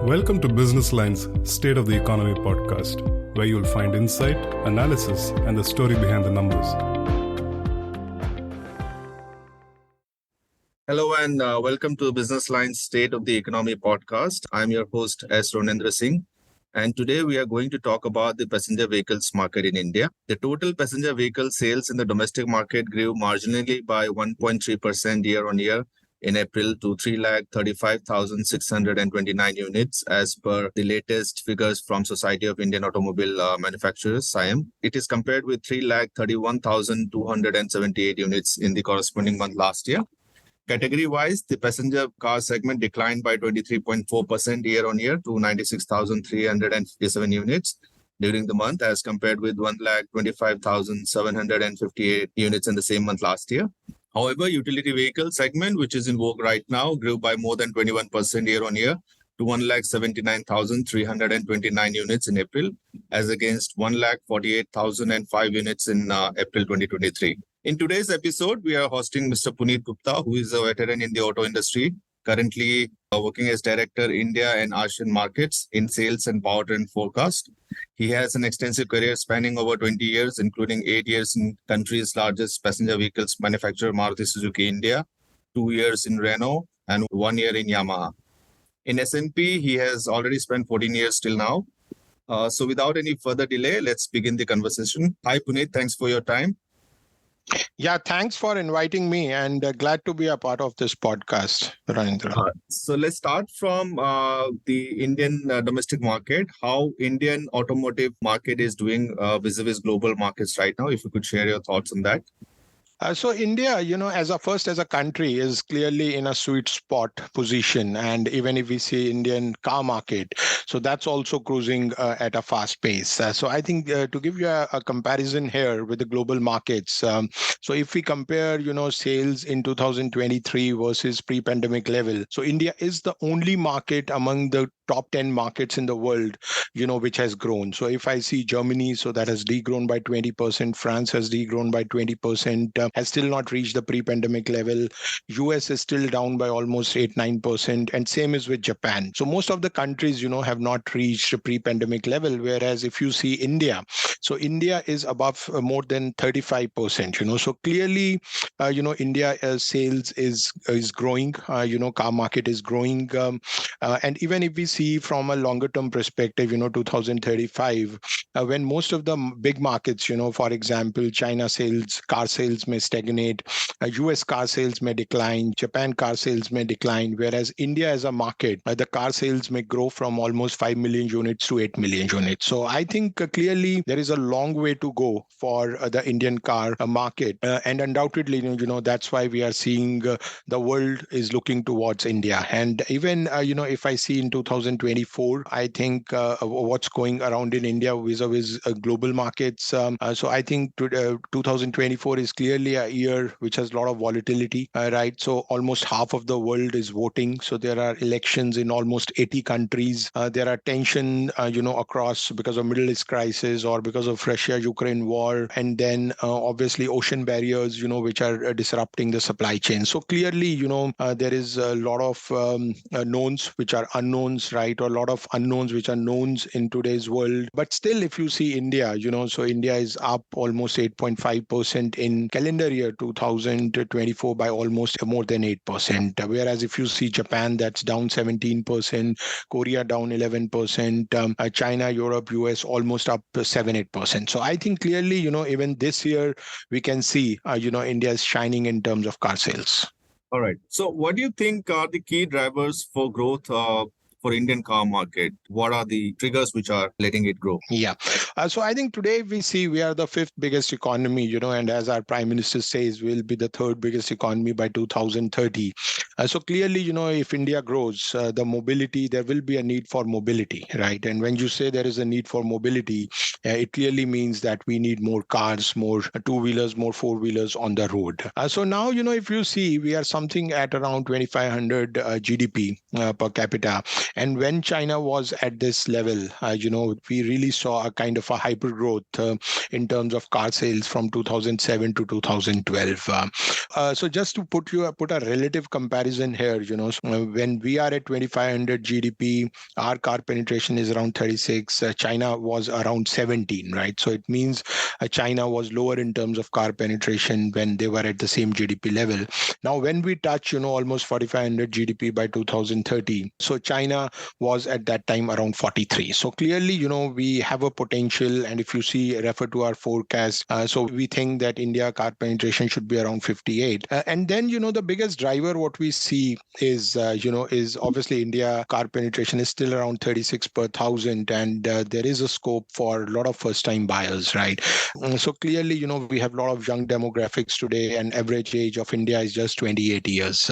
Welcome to Business Line's State of the Economy podcast, where you'll find insight, analysis, and the story behind the numbers. Hello and welcome to Business Line's State of the Economy podcast. I'm your host, S Ronendra Singh. And today we are going to talk about the passenger vehicles market in India. The total passenger vehicle sales in the domestic market grew marginally by 1.3% year on year in April to 335,629 units as per the latest figures from Society of Indian Automobile Manufacturers, SIAM. It is compared with 331,278 units in the corresponding month last year. Category-wise, the passenger car segment declined by 23.4% year-on-year to 96,357 units during the month as compared with 125,758 units in the same month last year. However, utility vehicle segment, which is in vogue right now, grew by more than 21% year-on-year to 179,329 units in April as against 148,005 units in April 2023. In today's episode, we are hosting Mr. Puneet Gupta, who is a veteran in the auto industry, currently working as Director, India and ASEAN Markets in Sales and Powertrain Forecast. He has an extensive career spanning over 20 years, including 8 years in country's largest passenger vehicles manufacturer, Maruti Suzuki India, 2 years in Renault, and 1 year in Yamaha. In S&P, he has already spent 14 years till now. So without any further delay, let's begin the conversation. Hi, Puneet. Thanks for your time. Yeah, thanks for inviting me and glad to be a part of this podcast, Ronendra. So let's start from the Indian domestic market, how Indian automotive market is doing vis-a-vis global markets right now. If you could share your thoughts on that. So India, as a country, is clearly in a sweet spot position. And even if we see Indian car market, so that's also cruising at a fast pace. So I think to give you a comparison here with the global markets, so if we compare, sales in 2023 versus pre-pandemic level, so India is the only market among the top 10 markets in the world, which has grown. So if I see Germany, so that has degrown by 20%, France has degrown by 20%, has still not reached the pre-pandemic level. US is still down by almost 8-9%, and same is with Japan. So most of the countries, have not reached a pre-pandemic level, whereas if you see India, so India is above more than 35%, so clearly, India sales is growing, car market is growing. And even if we see from a longer term perspective, 2035, when most of the big markets, for example, China car sales may stagnate, US car sales may decline, Japan car sales may decline, whereas India as a market, the car sales may grow from almost 5 million units to 8 million units. So I think clearly there is a long way to go for the Indian car market. And undoubtedly, that's why we are seeing the world is looking towards India. And even, if I see in 2024, I think what's going around in India vis-a-vis global markets. So I think 2024 is clearly a year which has a lot of volatility, right? So almost half of the world is voting. So there are elections in almost 80 countries. There are tension, across because of Middle East crisis or because of Russia-Ukraine war. And then obviously ocean barriers, which are disrupting the supply chain. So clearly, there is a lot of knowns which are unknowns, right? Or a lot of unknowns which are knowns in today's world. But still, if you see India, so India is up almost 8.5% in calendar year 2024 by almost more than 8%. Whereas if you see Japan, that's down 17%, Korea down 11%, China, Europe, US almost up 7-8%. So I think clearly, even this year we can see, India is shining in terms of car sales. All right. So what do you think are the key drivers for growth for Indian car market? What are the triggers which are letting it grow? Yeah. So I think today we see we are the fifth biggest economy, and as our Prime Minister says, we'll be the third biggest economy by 2030. So clearly, if India grows, the mobility, there will be a need for mobility, right? And when you say there is a need for mobility, it clearly means that we need more cars, more two-wheelers, more four-wheelers on the road. So now, if you see, we are something at around 2,500 GDP per capita. And when China was at this level, we really saw a kind of a hyper growth in terms of car sales from 2007 to 2012. So just to put a relative comparison here, when we are at 2500 GDP, our car penetration is around 36. China was around 17, right? So it means China was lower in terms of car penetration when they were at the same GDP level. Now, when we touch, almost 4500 GDP by 2030, so China was at that time around 43. So clearly, we have a potential. And if you see, refer to our forecast, so we think that India car penetration should be around 58. And then, the biggest driver, what we see is obviously India car penetration is still around 36 per thousand. And there is a scope for a lot of first time buyers, right? So clearly, we have a lot of young demographics today, and average age of India is just 28 years.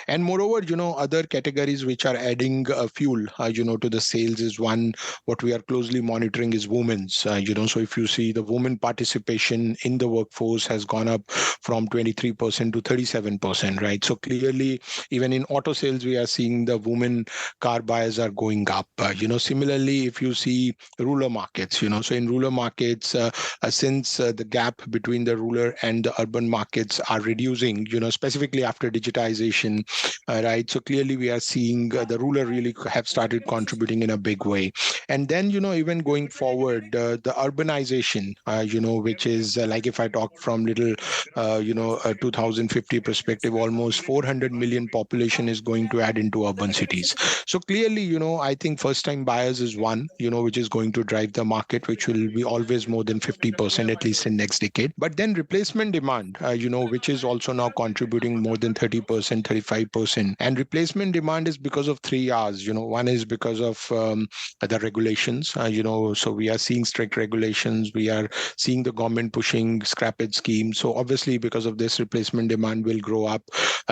And moreover, other categories which are adding fuel, to the sales is one. What we are closely monitoring is women's. So if you see, the women participation in the workforce has gone up from 23% to 37%, right? So clearly, even in auto sales, we are seeing the women car buyers are going up. Similarly, if you see rural markets, so in rural markets, since the gap between the rural and the urban markets are reducing, specifically after digitization, right? So clearly we are seeing the rural really have started contributing in a big way. And then, even going forward, the urbanization, which is like if I talk from little, 2050 perspective, almost 400 million population is going to add into urban cities. So clearly, I think first time buyers is one, which is going to drive the market, which will be always more than 50% at least in next decade. But then replacement demand, which is also now contributing more than 30%, 35%. And replacement demand is because of three R's. One is because of the regulations, so we are seeing strict regulations. We are seeing the government pushing scrappage schemes. So obviously because of this, replacement demand will grow up.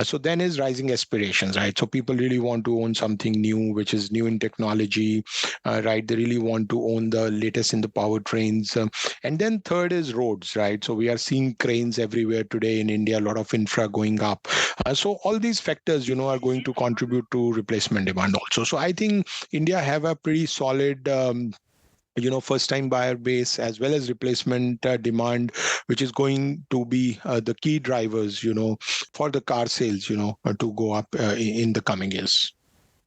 So then is rising aspirations, right? So people really want to own something new, which is new in technology, right? They really want to own the latest in the powertrains. And then third is roads, right? So we are seeing cranes everywhere today in India, a lot of infra going up. So all these factors, are going to contribute to replacement demand also. So I think India have a pretty solid first time buyer base as well as replacement demand, which is going to be the key drivers, for the car sales, to go up in the coming years.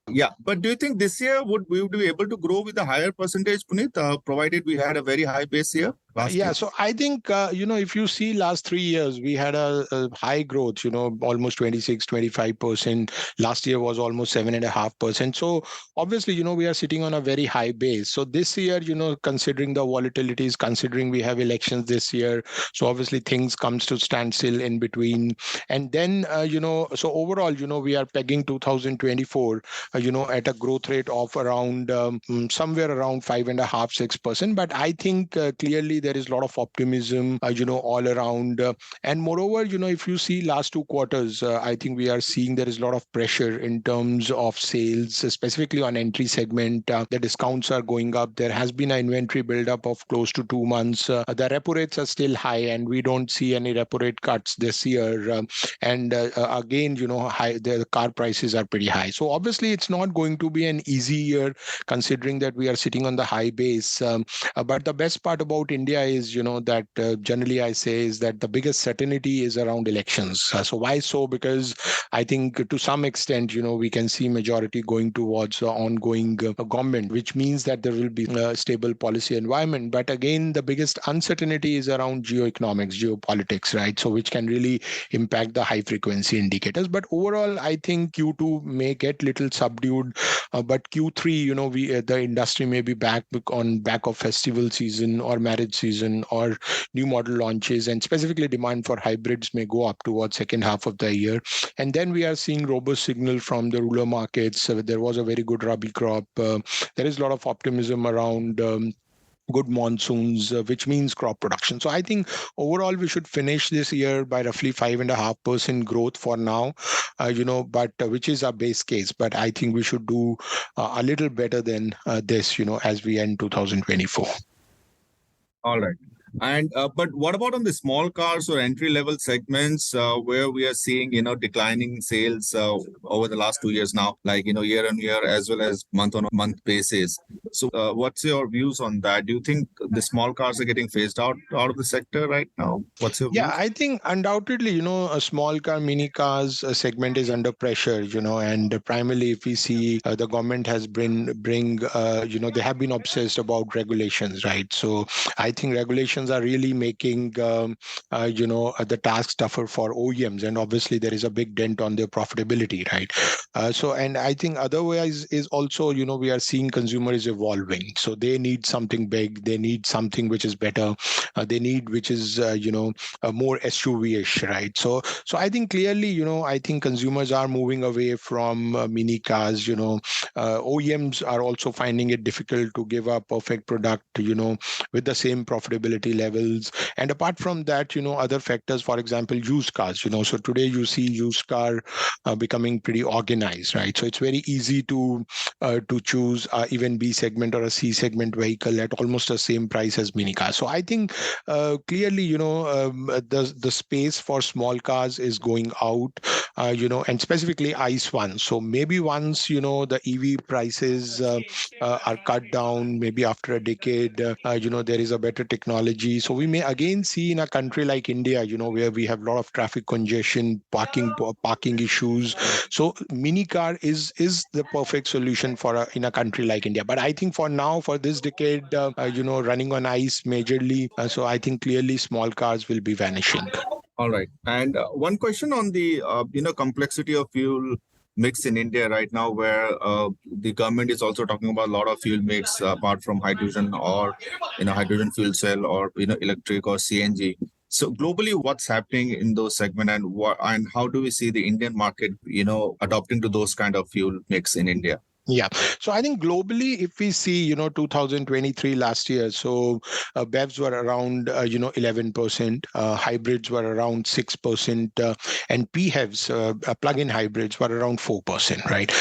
Yeah, but do you think this year we would be able to grow with a higher percentage, Puneet, provided we had a very high base year? Yeah, so I think, if you see last 3 years, we had a high growth, almost 26, 25%. Last year was almost 7.5%. So obviously, we are sitting on a very high base. So this year, considering the volatilities, considering we have elections this year, so obviously things comes to standstill in between. And then, so overall, we are pegging 2024, at a growth rate of around somewhere around 5.5, 6%. But I think clearly there is a lot of optimism, all around. And moreover, if you see last 2 quarters, I think we are seeing there is a lot of pressure in terms of sales, specifically on entry segment. The discounts are going up. There has been an inventory buildup of close to 2 months. The repo rates are still high, and we don't see any repo rate cuts this year. And again, the car prices are pretty high. So obviously, it's not going to be an easy year, considering that we are sitting on the high base. But the best part about India is, that generally I say is that the biggest certainty is around elections. So why so? Because I think to some extent, we can see majority going towards the ongoing government, which means that there will be a stable policy environment. But again, the biggest uncertainty is around geoeconomics, geopolitics, right? So which can really impact the high frequency indicators. But overall, I think Q2 may get little subdued, but Q3, the industry may be back on back of festival season or marriage season or new model launches, and specifically demand for hybrids may go up towards second half of the year. And then we are seeing robust signal from the rural markets. There was a very good Rabi crop. There is a lot of optimism around good monsoons, which means crop production. So I think overall we should finish this year by roughly 5.5% growth for now, but which is our base case. But I think we should do a little better than this, as we end 2024. All right. And but what about on the small cars or entry level segments where we are seeing declining sales over the last 2 years now, like year on year as well as month on month basis. So what's your views on that? Do you think the small cars are getting phased out of the sector right now? What's your Yeah, views? I think undoubtedly, a small car, mini cars segment is under pressure, and primarily if we see the government has they have been obsessed about regulations, right? So I think regulations are really making, the task tougher for OEMs, and obviously there is a big dent on their profitability, right? And I think otherwise is also, we are seeing consumers evolving, so they need something big, they need something which is better, they need which is, more SUV-ish, right? So I think clearly, I think consumers are moving away from mini cars. OEMs are also finding it difficult to give a perfect product, with the same profitability levels. And apart from that, other factors, for example, used cars. So today you see used car becoming pretty organized, right? So it's very easy to choose even B segment or a C segment vehicle at almost the same price as mini cars. So I think clearly, the space for small cars is going out, and specifically ICE ones. So maybe once, the EV prices are cut down, maybe after a decade, there is a better technology. So we may again see in a country like India, where we have a lot of traffic congestion, parking issues. So mini car is the perfect solution for in a country like India. But I think for now, for this decade, running on ICE majorly, so I think clearly small cars will be vanishing. All right. And one question on the complexity of fuel mix in India right now, where the government is also talking about a lot of fuel mix apart from hydrogen or hydrogen fuel cell or electric or CNG. So globally, what's happening in those segments, and how do we see the Indian market adopting to those kind of fuel mix in India? Yeah. So I think globally, if we see, 2023 last year, so BEVs were around, 11%, hybrids were around 6%, and PHEVs, plug-in hybrids were around 4%, right?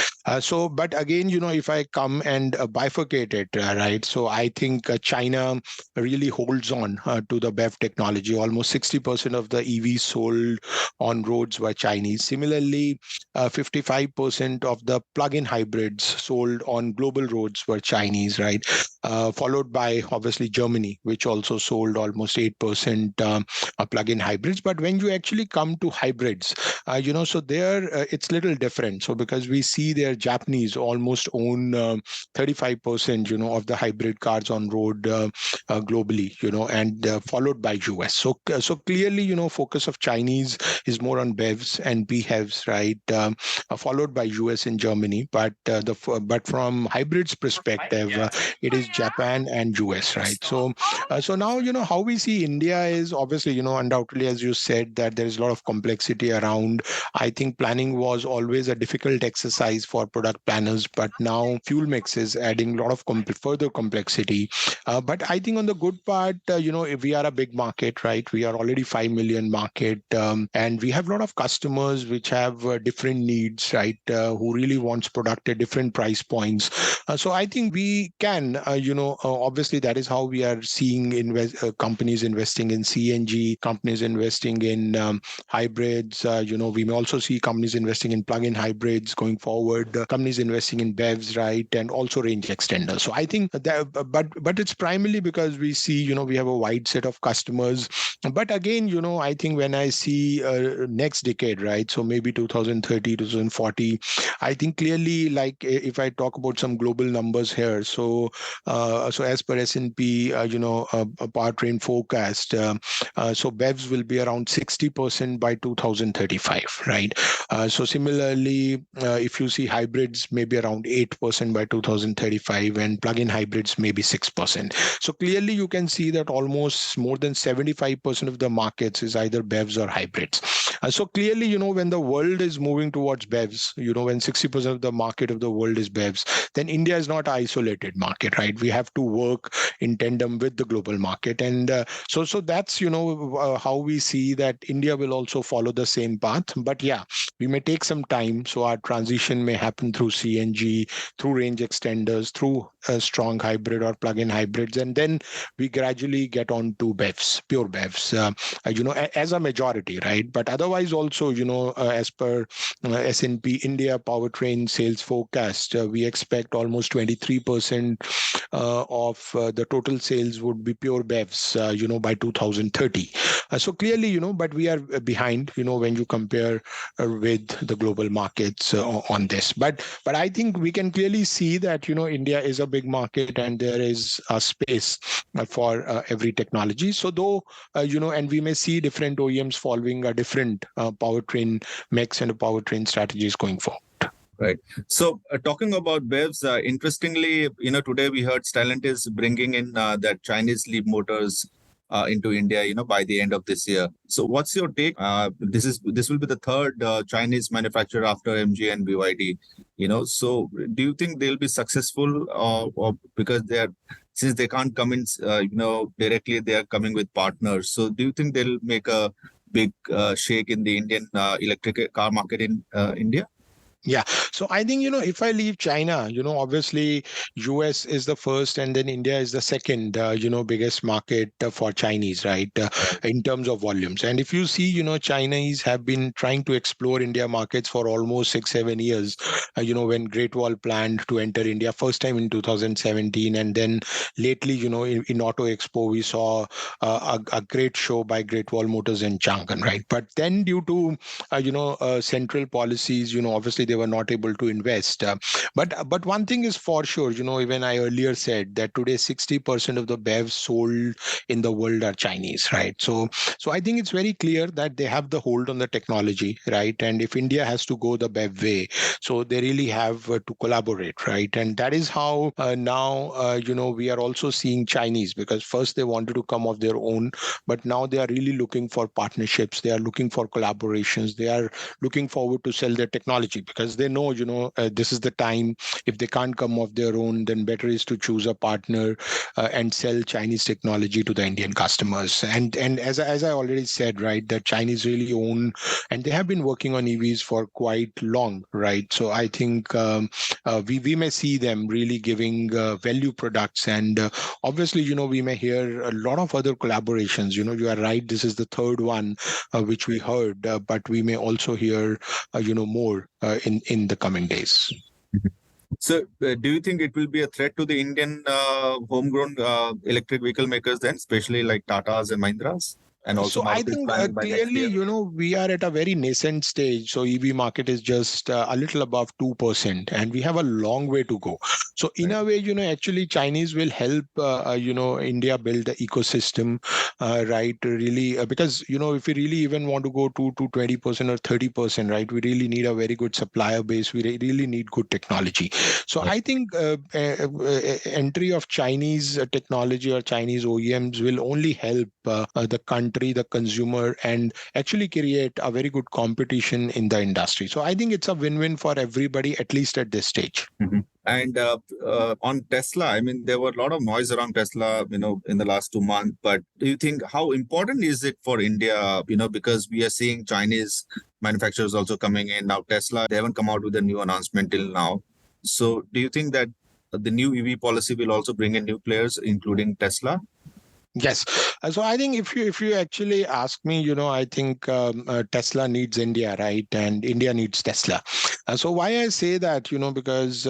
But again, if I come and bifurcate it, right? So I think China really holds on to the BEV technology. Almost 60% of the EVs sold on roads were Chinese. Similarly, 55% of the plug-in hybrids sold on global roads were Chinese, right? Followed by obviously Germany, which also sold almost 8% plug-in hybrids. But when you actually come to hybrids, so there it's little different. So because we see their Japanese almost own 35%, of the hybrid cars on road globally, and followed by US. So clearly, focus of Chinese is more on BEVs and PHEVs, right? Followed by US and Germany. But from hybrids perspective, it is Japan and US, right? So now, how we see India is obviously, undoubtedly, as you said, that there is a lot of complexity around. I think planning was always a difficult exercise for product planners, but now fuel mix is adding a lot of further complexity. But I think on the good part, if we are a big market, right? We are already 5 million market, and we have a lot of customers which have different needs, right? Who really wants product at different price points. So I think we can, obviously that is how we are seeing companies investing in CNG, companies investing in hybrids. We may also see companies investing in plug-in hybrids going forward, companies investing in BEVs, right? And also range extenders. So I think that, but it's primarily because we see, we have a wide set of customers. But again, I think when I see next decade, right? So maybe 2030, 2040, I think clearly, like if I talk about some global numbers here, so as per S&P, Powertrain forecast, so BEVs will be around 60% by 2035, right? So similarly, if you see hybrids, maybe around 8% by 2035, and plug-in hybrids maybe 6%. So clearly, you can see that almost more than 75% of the markets is either BEVs or hybrids. So clearly, when the world is moving towards BEVs, when 60% of the market of the world is BEVs, then India is not an isolated market, right? We have to work in tandem with the global market. And so that's, how we see that India will also follow the same path. But yeah, we may take some time. So our transition may happen through CNG, through range extenders, through strong hybrid or plug-in hybrids, and then we gradually get on to BEVs, pure BEVs, as a majority, right? But otherwise also, as per S&P India Powertrain sales forecast, we expect almost 23% of the total sales would be pure BEVs, by 2030. So clearly, but we are behind, when you compare with the global markets on this. But I think we can clearly see that, India is a big market and there is a space for every technology. So though, and we may see different OEMs following a different powertrain mix and powertrain strategies going forward. Right. So talking about BEVs, interestingly, today we heard Stellantis bringing in that Chinese Leap motors into India, by the end of this year. So what's your take? This will be the third Chinese manufacturer after MG and BYD. So do you think they'll be successful, or because since they can't come in, directly, they are coming with partners. So do you think they'll make a big shake in the Indian electric car market in India? Yeah. So I think, if I leave China, obviously US is the first and then India is the second, biggest market for Chinese, right? In terms of volumes. And if you see, Chinese have been trying to explore India markets for almost 6-7 years, when Great Wall planned to enter India first time in 2017. And then lately, in Auto Expo, we saw a great show by Great Wall Motors in Chang'an, right? But then due to, central policies, obviously they were not able to invest. But one thing is for sure, even I earlier said that today 60% of the BEVs sold in the world are Chinese, right? So I think it's very clear that they have the hold on the technology, right? And if India has to go the BEV way, so they really have to collaborate, right? And that is how now, we are also seeing Chinese, because first they wanted to come of their own, but now they are really looking for partnerships. They are looking for collaborations. They are looking forward to sell their technology, because they know, this is the time. If they can't come off their own, then better is to choose a partner and sell Chinese technology to the Indian customers. And as I already said, right, that Chinese really own, and they have been working on EVs for quite long, right? So I think we may see them really giving value products, and obviously, we may hear a lot of other collaborations. You are right. This is the third one which we heard, but we may also hear, more in the coming days. So do you think it will be a threat to the Indian homegrown electric vehicle makers then, especially like Tatas and Mahindras? And also So I think clearly, we are at a very nascent stage. So EV market is just a little above 2%, and we have a long way to go. So in a way, actually Chinese will help, India build the ecosystem, right? Really, because, if we really even want to go to 20% or 30%, right, we really need a very good supplier base. We really need good technology. So I think entry of Chinese technology or Chinese OEMs will only help the country, the consumer, and actually create a very good competition in the industry. So I think it's a win-win for everybody, at least at this stage. Mm-hmm. And on Tesla, I mean, there were a lot of noise around Tesla, in the last 2 months. But do you think how important is it for India, because we are seeing Chinese manufacturers also coming in now? Tesla, they haven't come out with a new announcement till now. So do you think that the new EV policy will also bring in new players, including Tesla? Yes. So I think if you actually ask me, I think Tesla needs India, right? And India needs Tesla. So why I say that, because,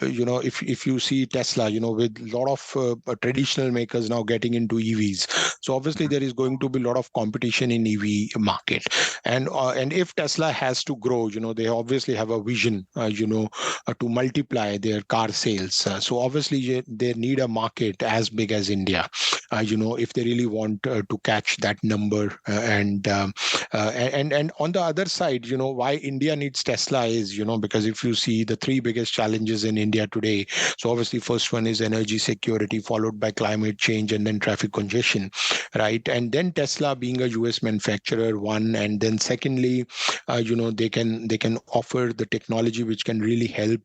if you see Tesla, with a lot of traditional makers now getting into EVs, so obviously there is going to be a lot of competition in EV market. And if Tesla has to grow, they obviously have a vision, to multiply their car sales. So obviously they need a market as big as India. If they really want to catch that number, and on the other side, why India needs Tesla is, because if you see the three biggest challenges in India today, so obviously first one is energy security, followed by climate change, and then traffic congestion, right? And then Tesla being a US manufacturer, one, and then secondly, they can offer the technology which can really help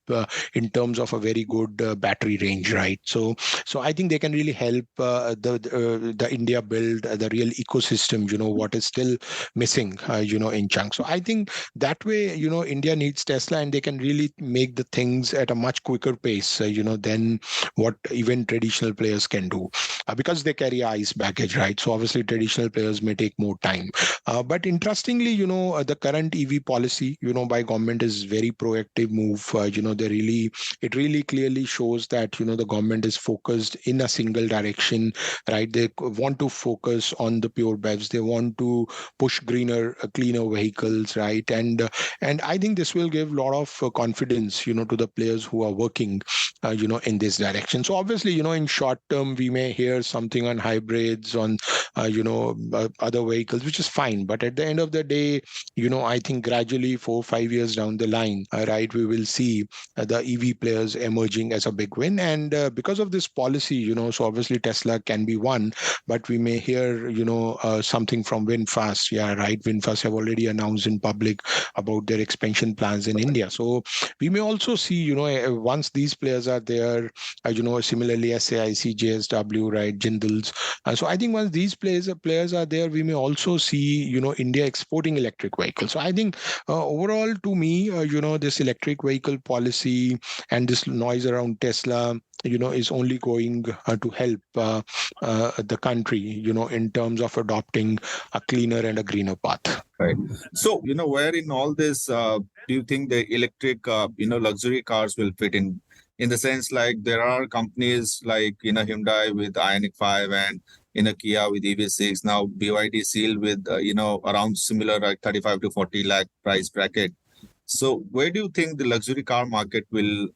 in terms of a very good battery range, right? So I think they can really help the India build the real ecosystem, what is still missing, in chunks. So I think that way, India needs Tesla, and they can really make the things at a much quicker pace, than what even traditional players can do, because they carry ICE baggage, right? So obviously traditional players may take more time. But interestingly, the current EV policy, by government is very proactive move. It really clearly shows that, the government is focused in a single direction, right? They want to focus on the pure BEVs. They want to push greener, cleaner vehicles, right? And I think this will give a lot of confidence, to the players who are working, in this direction. So obviously, in short term, we may hear something on hybrids, on, other vehicles, which is fine. But at the end of the day, I think gradually 4 or 5 years down the line, right, we will see the EV players emerging as a big win. And because of this policy, so obviously Tesla can be one, but we may hear, something from VinFast. Yeah, right. VinFast have already announced in public about their expansion plans in India. So we may also see, once these players are there, similarly SAIC, JSW, right, Jindals. So I think once these players are there, we may also see, India exporting electric vehicles. So I think overall, to me, this electric vehicle policy and this noise around Tesla, is only going to help the country, in terms of adopting a cleaner and a greener path. Right. So, where in all this, do you think the electric, luxury cars will fit in the sense like there are companies like, Hyundai with Ioniq 5 and, Kia with EV6, now BYD Seal with, around similar like 35 to 40 lakh price bracket. So where do you think the luxury car market will,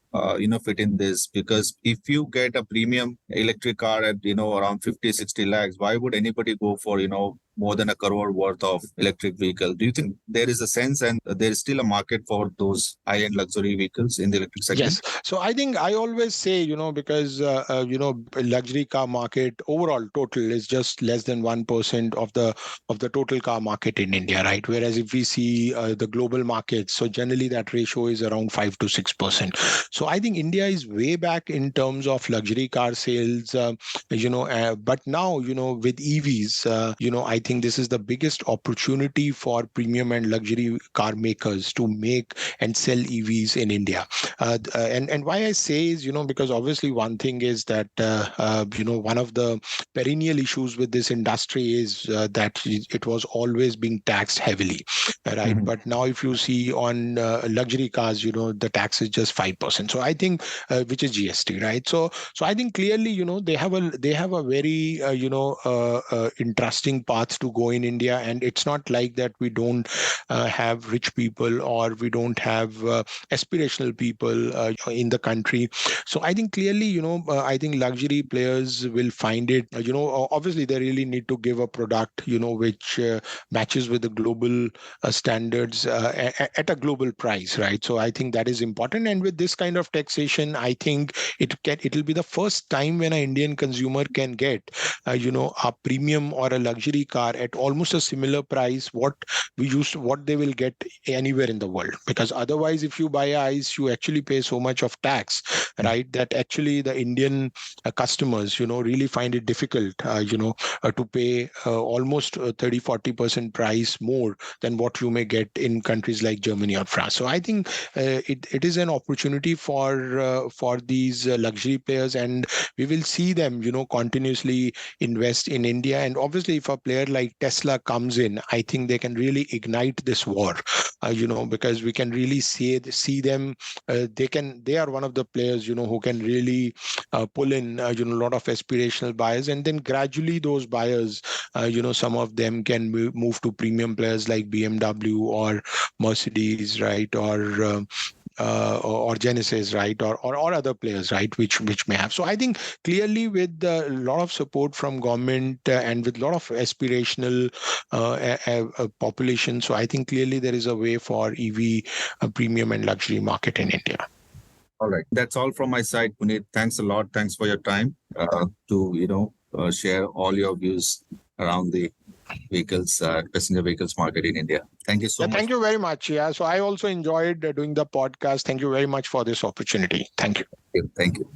fit in this? Because if you get a premium electric car at, around 50, 60 lakhs, why would anybody go for, more than a crore worth of electric vehicle? Do you think there is a sense and there is still a market for those high-end luxury vehicles in the electric segment? Yes. So I think I always say, because, luxury car market overall total is just less than 1% of the total car market in India, right? Whereas if we see the global markets, so generally that ratio is around 5 to 6%. So I think India is way back in terms of luxury car sales, but now, with EVs, I think this is the biggest opportunity for premium and luxury car makers to make and sell EVs in India. And why I say is, because obviously one thing is that, one of the perennial issues with this industry is that it was always being taxed heavily, right? Mhm. But now if you see on luxury cars, the tax is just 5%. So I think, which is GST, right? So I think clearly, they have a very, interesting path to go in India. And it's not like that we don't have rich people, or we don't have aspirational people in the country. So I think clearly, I think luxury players will find it, obviously they really need to give a product, which matches with the global standards at a global price, right? So I think that is important. And with this kind of taxation, I think it'll be the first time when an Indian consumer can get, a premium or a luxury car at almost a similar price what they will get anywhere in the world. Because otherwise, if you buy a ICE, you actually pay so much of tax, right? That actually the Indian customers, really find it difficult, to pay almost 30-40% price more than what you may get in countries like Germany or France. So I think it is an opportunity for these luxury players, and we will see them, continuously invest in India. And obviously, if a player like Tesla comes in, I think they can really ignite this war, because we can really see them. They are one of the players, who can really pull in, a lot of aspirational buyers, and then gradually those buyers, some of them can move to premium players like BMW or Mercedes, right? Or or Genesis, right, or other players, right, which may have. So I think clearly with a lot of support from government and with a lot of aspirational population, so I think clearly there is a way for EV premium and luxury market in India. All right. That's all from my side, Puneet. Thanks a lot. Thanks for your time to share all your views around the passenger vehicles market in India. Thank you so much. Thank you very much. Yeah. So I also enjoyed doing the podcast. Thank you very much for this opportunity. Thank you. Thank you.